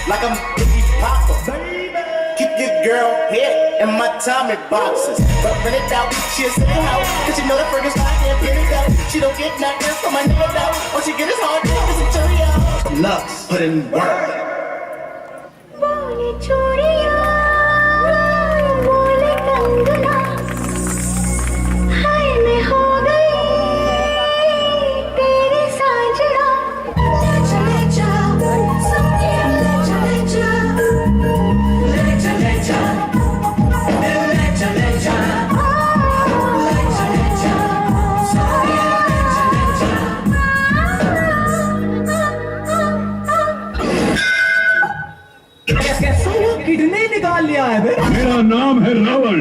like I'm Biggie Papa. Keep your girl head in my Tommy boxes. But rent it out, she'll sit it out. Cause she know the Fergus I can't pin it out. She don't get nothing from my nigga out. All she get is hard dick and some Cheerios. Lux, put in work. मेरा नाम है रावण,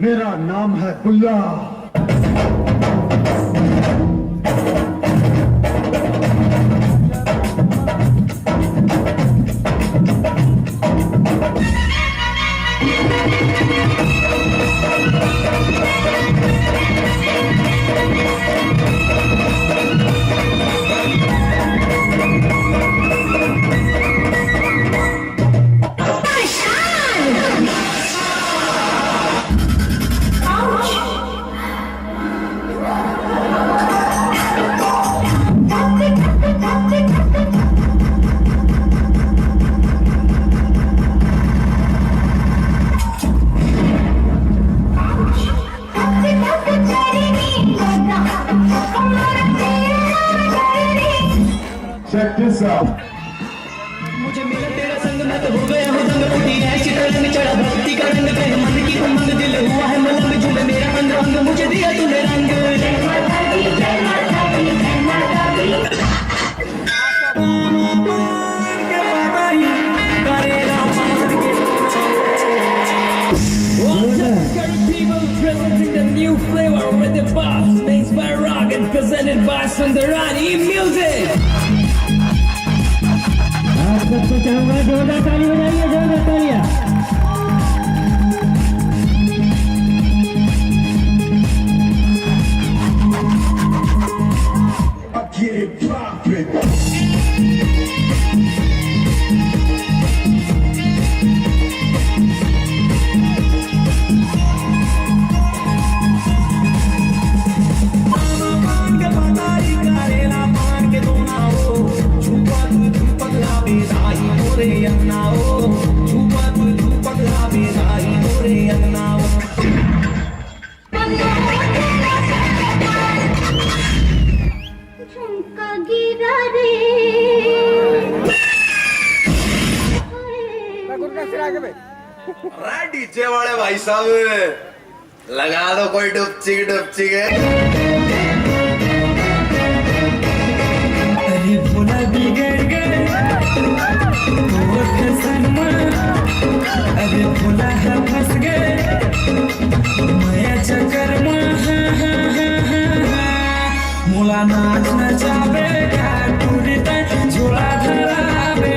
मेरा नाम है बुल्ला। Check this out. मुझे मिला तेरा संग मैं तो हो गया हूँ दंग उठी है चित्र में चढ़ा भक्ति का रंग कहे मन की उमंग दिल हुआ है मलंग झूले मेरा अंग अंग मुझे दिया तूने रंग Presenting the new flavor with the boss mixed by rock and presented by Sundarani Music. सबको चाहूंगा जोरदार ताली बजाइए जोरदार तालियां Get it poppin'. डीजे वाले भाई साहब लगा दो कोई डुपची डुपची के अरे भोला बिगड़ गए अरे भोला फंस गए माया चक्कर मोला नाच नचावे टूटता झोला धरावे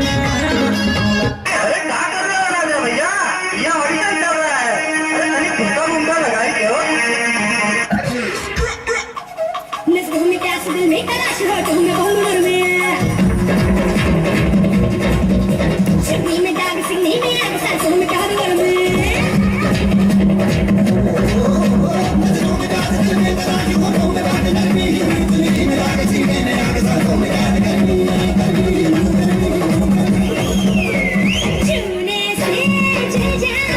Tune in,